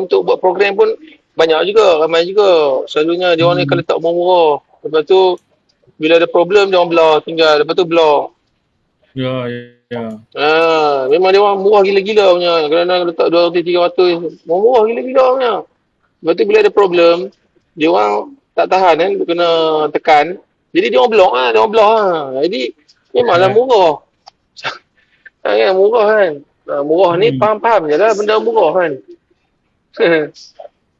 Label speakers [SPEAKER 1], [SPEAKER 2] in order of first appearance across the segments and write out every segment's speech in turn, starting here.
[SPEAKER 1] untuk buat program pun banyak juga, ramai juga. Selalunya dia orang ni akan letak murah-murah. Lepas tu bila ada problem dia orang belah tinggal. Lepas tu belah.
[SPEAKER 2] Ya, ya.
[SPEAKER 1] Memang dia orang murah gila-gila punya. Kadang-kadang letak 200 300 murah gila-gila punya. Lepas tu bila ada problem, dia orang tak tahan kan, kena tekan. Jadi dia orang block lah, dia orang block lah. Jadi memanglah murah. Kan murah kan. Murah ni
[SPEAKER 2] Hmm.
[SPEAKER 1] faham-faham je lah benda murah kan.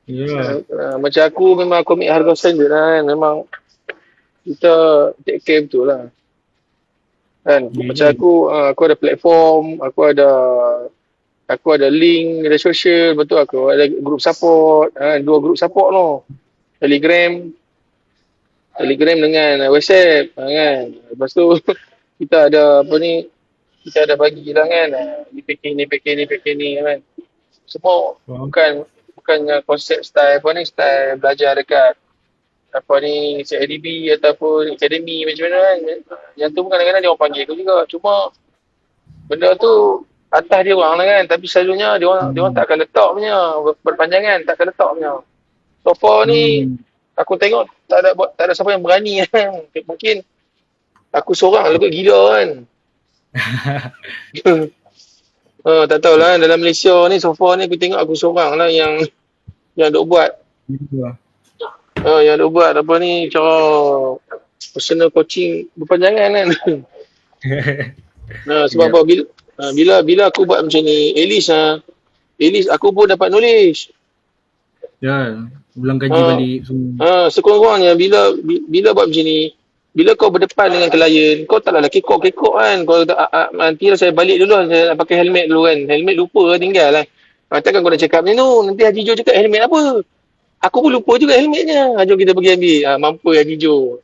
[SPEAKER 2] Ya.
[SPEAKER 1] Macam aku memang aku ambil harga standard lah kan. Memang kita take care betul lah. Kan.
[SPEAKER 2] Ya
[SPEAKER 1] Macam
[SPEAKER 2] je.
[SPEAKER 1] aku ada platform, aku ada link media sosial, betul aku ada group support, dua group support tu. Telegram, Telegram dengan WhatsApp kan. Lepas tu kita ada apa ni? Kita ada bagi lah kan. Ni kan. Semua
[SPEAKER 2] Faham.
[SPEAKER 1] bukannya konsep style apa ni, style belajar dekat apa ni CIDB ataupun akademi macam mana kan. Yang tu pun kadang-kadang dia orang panggil aku juga. Cuma benda tu atas dia orang lah kan. Tapi selalunya dia orang tak akan letak punya berpanjangan, tak akan letak punya. So far ni
[SPEAKER 2] Hmm.
[SPEAKER 1] aku tengok tak ada siapa yang berani kan. Mungkin aku seorang lah kot gila kan. Tak tahulah dalam Malaysia ni so far ni aku tengok aku seorang lah yang duk buat.
[SPEAKER 2] Ya.
[SPEAKER 1] Yang duk buat apa ni cara personal coaching berpanjangan kan. Sebab
[SPEAKER 2] Ya.
[SPEAKER 1] apa bila aku buat macam ni at least aku pun dapat knowledge.
[SPEAKER 2] Ya. Ulang kaji
[SPEAKER 1] Ha,
[SPEAKER 2] balik semua.
[SPEAKER 1] Sekurang-kurangnya bila buat macam ni, bila kau berdepan dengan klien, kau taklah kekok-kekok kan. Kau nanti lah saya balik dulu, saya nak pakai helmet dulu kan. Helmet lupa tinggal lah. Takkan kau nak cakap macam tu, nanti Haji Jo cakap helmet apa? Aku pun lupa juga helmetnya. Jom kita pergi ambil. Mampu Haji Jo.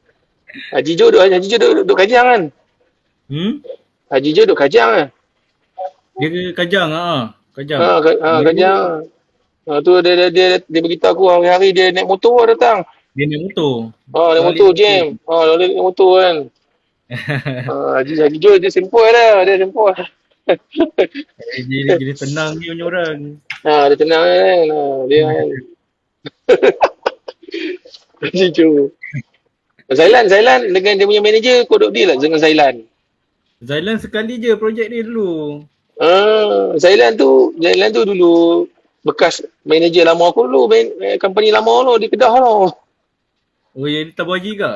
[SPEAKER 1] Haji Jo duduk Kajang kan?
[SPEAKER 2] Hmm?
[SPEAKER 1] Haji Jo duduk Kajang kan?
[SPEAKER 2] Dia ke Kajang Kajang. Dia
[SPEAKER 1] Kajang. Tu dia beritahu aku hari-hari dia naik motor datang.
[SPEAKER 2] dia naik motor.
[SPEAKER 1] Naik
[SPEAKER 2] Balik
[SPEAKER 1] motor
[SPEAKER 2] motor.
[SPEAKER 1] jam. Lalu naik motor kan. Haji Jo dia sempoi lah. Dia sempoi.
[SPEAKER 2] Jadi tenang dia punya orang.
[SPEAKER 1] Dia tenang kan. Dia kan. Haji Jo. Zailan dengan dia punya manager kau duduk deal lah dengan Zailan.
[SPEAKER 2] Zailan sekali je projek dia dulu.
[SPEAKER 1] Zailan tu dulu bekas manager lama aku dulu. Company lama tu di Kedah tu.
[SPEAKER 2] Oh, yang Tabung Haji ke?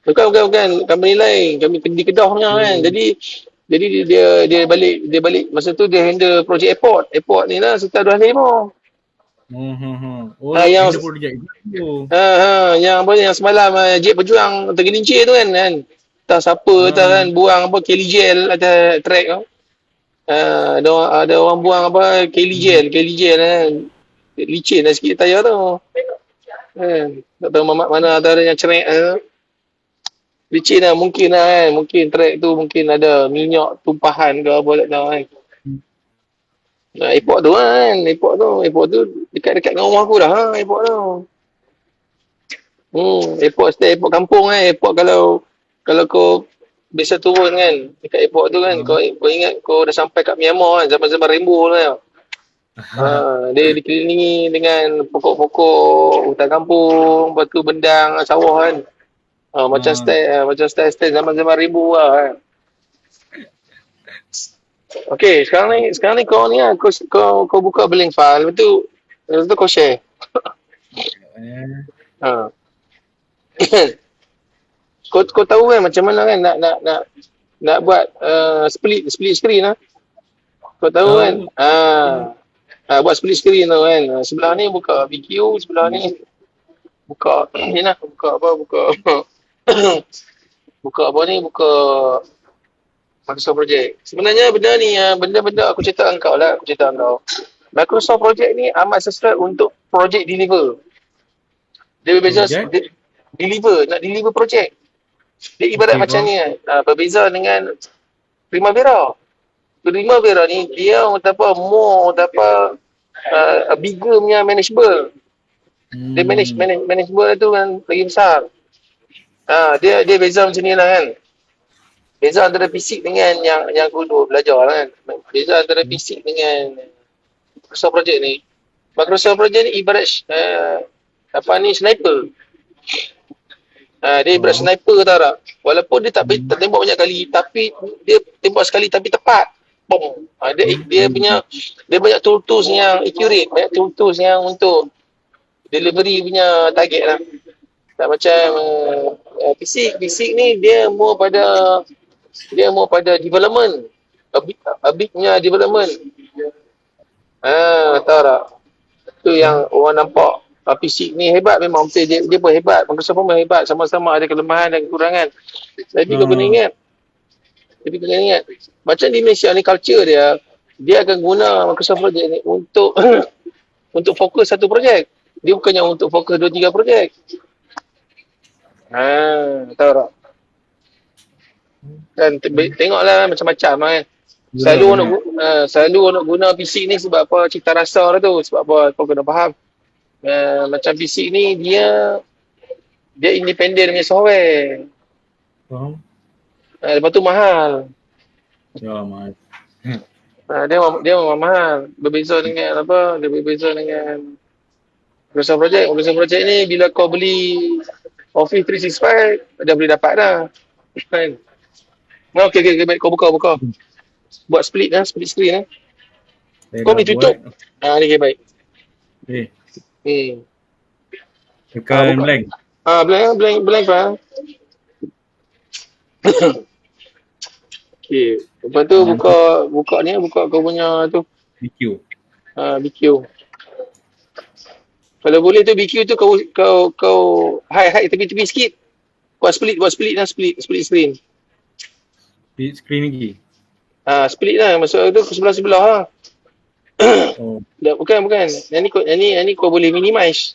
[SPEAKER 1] Bukan. Company lain. Kami di Kedah punya kan.
[SPEAKER 2] Oh.
[SPEAKER 1] Jadi dia balik masa tu dia handle projek airport. Airport ni lah Serta 25.
[SPEAKER 2] Oh,
[SPEAKER 1] Yang
[SPEAKER 2] handle projek tu.
[SPEAKER 1] yang apa yang semalam Jet Berjuang tergelincir tu kan. Tak siapa tak kan buang apa Kelly gel atas track tu. Ada orang buang apa Kelly gel kan. Licin lah sikit tayar tu. Tak tahu mana antara yang cerek licin lah mungkin lah kan. Mungkin track tu mungkin ada minyak tumpahan ke apa tak tahu kan. Airport tu kan. Airport tu dekat-dekat dengan rumah aku dah airport tu. Airport kampung kan. Airport kalau kau biasa turun kan dekat airport tu kan. Kau ingat kau dah sampai kat Myanmar kan. Zaman-zaman Rainbow tu kan. Dia dikelilingi dengan pokok-pokok hutan kampung, lepas tu bendang sawah kan. Macam style zaman-zaman Rainbow lah kan. Okay, sekarang ni kau ni lah, kau buka link file, lepas tu kau share. Ha. kau tahu kan macam mana kan nak buat split screen lah. Kau tahu kan? Buat split screen tu kan. Sebelah ni buka VQ, sebelah ni buka ni lah, buka Microsoft Project. Sebenarnya benda aku cerita engkau. Microsoft Project ni amat sesuai untuk project deliver. Dia berbeza nak deliver project. Dia ibarat macam ni kan. Berbeza dengan Primavera. Primavera ni dia more bigger punya manageable. Dia manageable tu kan lagi besar. Dia beza macam ni lah kan. Beza antara fisik dengan yang aku dulu belajar kan. Beza antara fisik dengan Microsoft Project ni. Microsoft Project ni ibarat sniper. Dia ibarat
[SPEAKER 2] Oh.
[SPEAKER 1] sniper tau tak. Walaupun dia tak tembak banyak kali, tapi dia tembak sekali tapi tepat. Bom. Dia banyak tools yang accurate, banyak tools yang untuk delivery punya target lah. Tak macam fisik ni dia more pada development. A bit punya development. Tahu tak? Tu yang orang nampak fisik ni hebat memang betul, dia pun hebat, Microsoft pun hebat, sama-sama ada kelemahan dan kekurangan. Tapi kena ingat macam di Malaysia ni culture dia akan guna Microsoft Project ni untuk untuk fokus satu projek. Dia bukannya untuk fokus 2-3 projek. Tahu tak? Dan tengoklah macam-macam kan. Selalu nak guna PC ni sebab apa, cita rasa lah tu, sebab apa kau kena faham. Macam PC ni dia independent punya software.
[SPEAKER 2] Faham?
[SPEAKER 1] Lepas tu mahal.
[SPEAKER 2] Ya, mahal.
[SPEAKER 1] Dia memang mahal. Berbeza dengan Microsoft Project. Microsoft Project ni bila kau beli Office 365 dah boleh dapat dah. Kan? Okey, baik, kau buka. Buat split screen . Kau boleh tutup. Ni okay, baik.
[SPEAKER 2] Tekan blank.
[SPEAKER 1] Blank lah. Okey. Lepas tu buka kau punya tu.
[SPEAKER 2] BQ.
[SPEAKER 1] BQ. Kalau boleh tu BQ tu kau hide tepi-tepi sikit. Buat split screen.
[SPEAKER 2] Split screen lagi.
[SPEAKER 1] Split lah, maksud tu sebelah-sebelah lah.
[SPEAKER 2] Oh.
[SPEAKER 1] Bukan. Yang ni kau boleh minimize.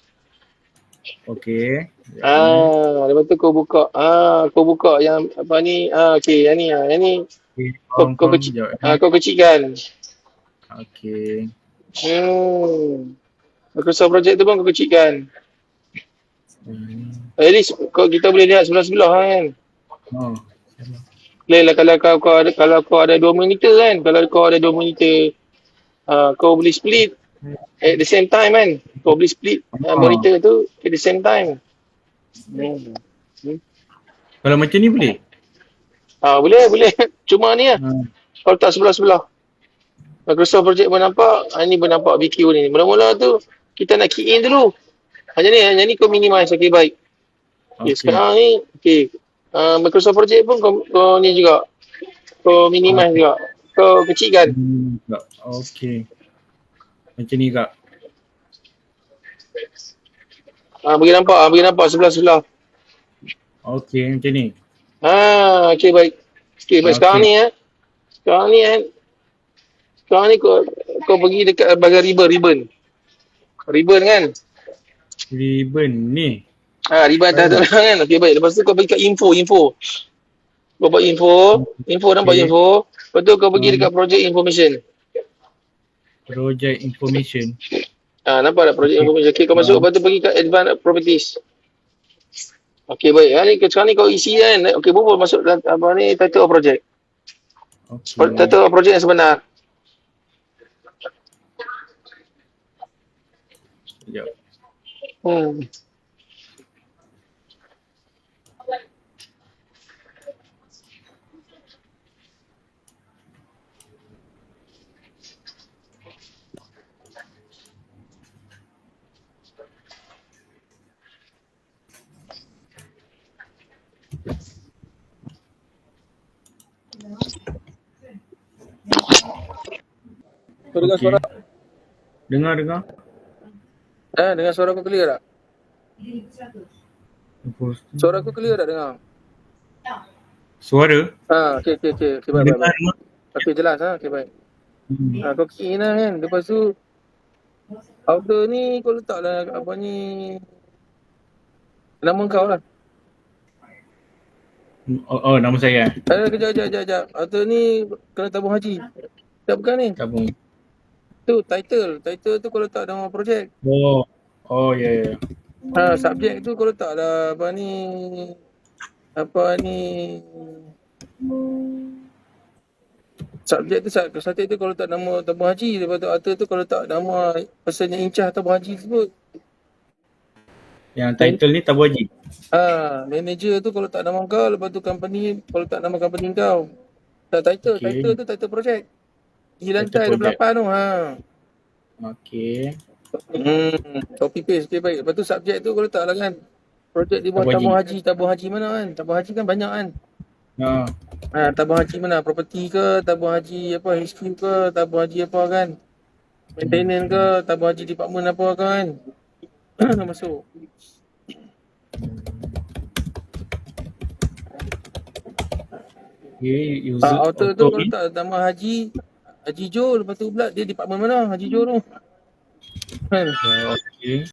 [SPEAKER 2] Okey.
[SPEAKER 1] Lepas tu kau buka. Kau buka yang apa ni? Okey, yang ni. Kau kecilkan.
[SPEAKER 2] Okey.
[SPEAKER 1] Microsoft Project tu pun kau kecilkan. At least kita boleh lihat sebelah-sebelah kan. Lainlah kalau kau ada 2 monitor kan. Kalau kau ada 2 monitor, kau boleh split at the same time kan. Kau boleh split monitor tu at the same time.
[SPEAKER 2] Kalau macam ni boleh?
[SPEAKER 1] Boleh. Cuma ni lah. Kalau tak sebelah-sebelah. Microsoft Project pun nampak, ni pun nampak BQ ni. Mula-mula tu kita nak key in dulu. Yang ni kau minimize. Okey, baik. Okay, sekarang ni Microsoft Project pun kau ni juga. Kau minimize juga. Kau kecilkan.
[SPEAKER 2] Okey. Macam ni kak.
[SPEAKER 1] Bagi nampak sebelah-sebelah.
[SPEAKER 2] Okey, macam ni.
[SPEAKER 1] Okey, baik. Okey, baik. Sekarang ni kau pergi dekat bahagian ribbon kan?
[SPEAKER 2] Ribbon ni.
[SPEAKER 1] Ribbon atas kan? Okey, baik. Lepas tu kau pergi kat info. Kau buat info, nampak info. Lepas tu kau pergi dekat project information. Nampak tak project information? Okey, kau masuk, lepas tu pergi kat advanced properties. Okey, baik. Sekarang ni kau isi kan. Okey, boleh masuk apa ni, title of project. Title of project yang sebenar.
[SPEAKER 2] Sekejap.
[SPEAKER 1] Kau dengar suara?
[SPEAKER 2] Dengar.
[SPEAKER 1] Dengar suara aku clear tak? Suara aku clear tak dengar?
[SPEAKER 2] Suara?
[SPEAKER 1] Okey, baik. Okey, jelas okey, baik. Kau key in lah kan. Lepas tu outer ni kau letaklah apa ni, nama kau lah.
[SPEAKER 2] Nama saya.
[SPEAKER 1] Kejap. Outer ni kena tabung haji. Tak bukan ni.
[SPEAKER 2] Tabung.
[SPEAKER 1] Tu title tu kau letak nama projek.
[SPEAKER 2] Ya.
[SPEAKER 1] Subjek tu kau letaklah apa ni Subjek tu kalau letak nama tabung haji, lepas tu author tu kalau letak nama person yang incah tabung haji tersebut.
[SPEAKER 2] Yang title ni Tabu Haji.
[SPEAKER 1] Manager tu kalau letak nama kau, lepas tu company kalau letak nama company kau. Tak title,
[SPEAKER 2] Okey.
[SPEAKER 1] title tu title projek. Di lantai
[SPEAKER 2] Title projek.
[SPEAKER 1] 28 tu.
[SPEAKER 2] Okey.
[SPEAKER 1] Copy paste, okay, baik. Lepas tu subjek tu kalau letak lah kan. Projek di bawah
[SPEAKER 2] Tabung haji.
[SPEAKER 1] tabung haji mana kan? Tabung haji kan banyak kan?
[SPEAKER 2] Ha.
[SPEAKER 1] Tabung haji mana? Property ke, tabung haji apa, HQ ke, tabung haji apa kan? Maintenance ke, tabung haji department apa kan? Masuk.
[SPEAKER 2] Okay, user
[SPEAKER 1] Author tu
[SPEAKER 2] auto
[SPEAKER 1] kalau
[SPEAKER 2] ni.
[SPEAKER 1] tak nama Haji Jo, lepas tu pula dia department mana Haji Jo tu kan?
[SPEAKER 2] Okey.